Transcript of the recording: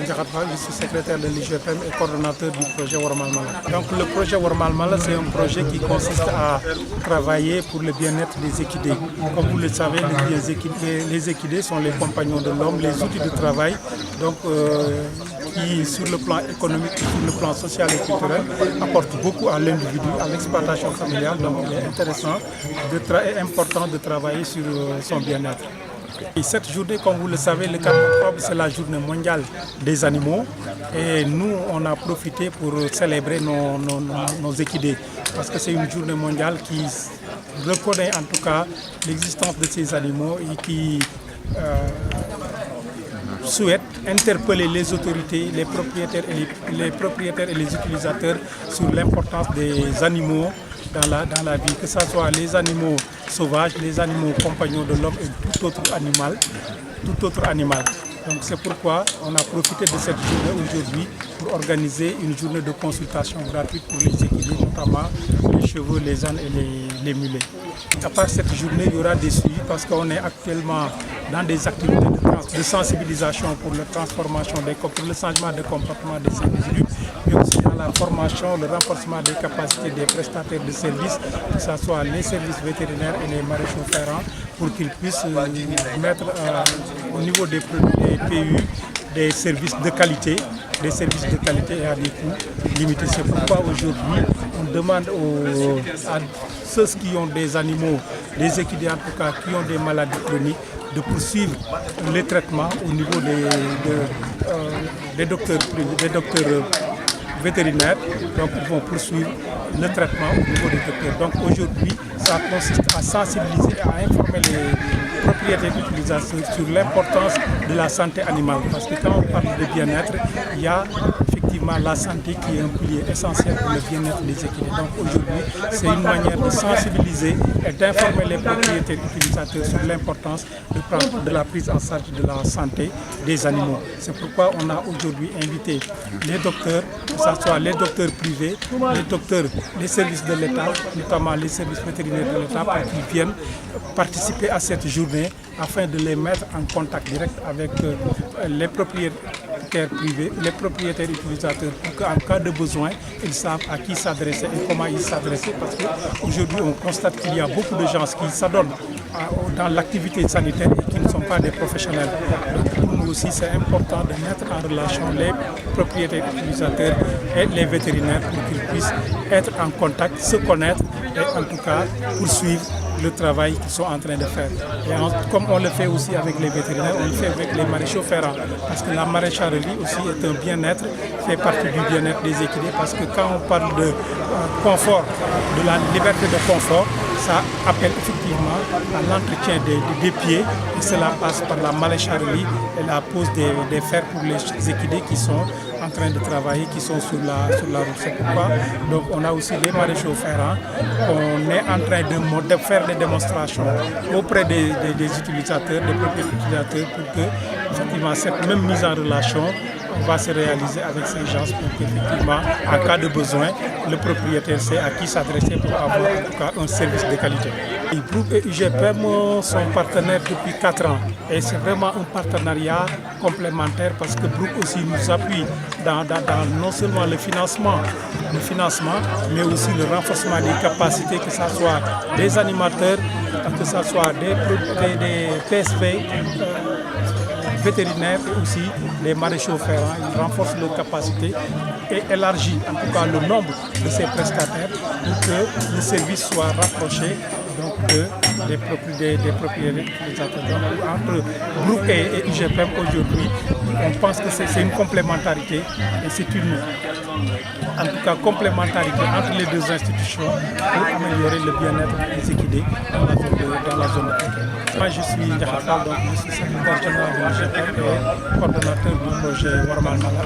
Ndiakhate Fall, je suis secrétaire de l'IGPM et coordonnateur du projet Wormal Mala. Donc le projet Wormal Mala, c'est un projet qui consiste à travailler pour le bien-être des équidés. Comme vous le savez, les équidés sont les compagnons de l'homme, les outils de travail, donc, qui sur le plan économique et sur le plan social et culturel apportent beaucoup à l'individu, à l'exploitation familiale. Donc il est intéressant et important de travailler sur son bien-être. Et cette journée, comme vous le savez, le 4 octobre, c'est la journée mondiale des animaux. Et nous, on a profité pour célébrer nos équidés. Parce que c'est une journée mondiale qui reconnaît en tout cas l'existence de ces animaux et qui souhaite interpeller les autorités, les propriétaires et les utilisateurs sur l'importance des animaux dans la vie, que ce soit les animaux sauvages, les animaux compagnons de l'homme et tout autre animal. Donc c'est pourquoi on a profité de cette journée aujourd'hui pour organiser une journée de consultation gratuite pour les équidés, notamment les chevaux, les ânes et les mulets. À part cette journée, il y aura des suivis parce qu'on est actuellement dans des activités de sensibilisation pour la transformation, pour le changement de comportement des individus, mais aussi dans la formation, le renforcement des capacités des prestataires de services, que ce soit les services vétérinaires et les maréchaux ferrants, pour qu'ils puissent mettre au niveau des PU des services de qualité et à des coûts limités. C'est pourquoi aujourd'hui, on demande à ceux qui ont des animaux, des équidés en tout cas, qui ont des maladies chroniques, de poursuivre les traitements au niveau des docteurs vétérinaires. Donc ils vont poursuivre le traitement au niveau des docteurs. Donc aujourd'hui, ça consiste à sensibiliser, à informer les propriétaires utilisateurs sur l'importance de la santé animale. Parce que quand on parle de bien-être, il y a effectivement la santé qui est un pilier essentiel pour le bien-être des équidés. Donc aujourd'hui, c'est une manière de sensibiliser et d'informer les propriétaires utilisateurs sur l'importance de la prise en charge de la santé des animaux. C'est pourquoi on a aujourd'hui invité les docteurs, que ce soit les docteurs privés, les services de l'État, notamment les services vétérinaires de l'État, pour qu'ils viennent participer à cette journée afin de les mettre en contact direct avec les propriétaires privés, les propriétaires utilisateurs, pour qu'en cas de besoin, ils savent à qui s'adresser et comment ils s'adresser. Parce qu'aujourd'hui, on constate qu'il y a beaucoup de gens qui s'adonnent dans l'activité sanitaire et qui ne sont pas des professionnels. Donc pour nous aussi, c'est important de mettre en relation les propriétaires utilisateurs et les vétérinaires pour qu'ils puissent être en contact, se connaître et en tout cas poursuivre le travail qu'ils sont en train de faire. Et comme on le fait aussi avec les vétérinaires, on le fait avec les maréchaux ferrants. Parce que la maraîchage aussi est un bien-être, fait partie du bien-être des équidés. Parce que quand on parle de confort, de la liberté de confort, ça appelle effectivement à l'entretien des pieds. Et cela passe par la marécharerie et la pose des fers pour les équidés qui sont en train de travailler, qui sont sur la route. C'est pourquoi donc, on a aussi les maréchaux ferrants. On est en train de faire des démonstrations auprès des utilisateurs, des propriétaires utilisateurs, pour que effectivement, cette même mise en relation va se réaliser avec ces gens pour qu'effectivement, en cas de besoin, le propriétaire sait à qui s'adresser pour avoir en tout cas un service de qualité. Et Brooke et UGPM sont partenaires depuis 4 ans et c'est vraiment un partenariat complémentaire parce que Brooke aussi nous appuie dans non seulement le financement, mais aussi le renforcement des capacités, que ce soit des animateurs, que ce soit des PSV, vétérinaires et aussi les maréchaux ferrants. Ils renforcent leurs capacités et élargissent en tout cas le nombre de ces prestataires pour que le service soit rapproché donc, des propriétaires utilisateurs. Donc, entre Brooke et UGPM aujourd'hui, on pense que c'est une complémentarité et c'est une en tout cas complémentarité entre les deux institutions pour améliorer le bien-être des équidés dans la zone de Pékin. Moi je suis Ndiakhate Fall, donc je suis secrétaire général de l'UGPM et coordonnateur du projet Wormal Mala.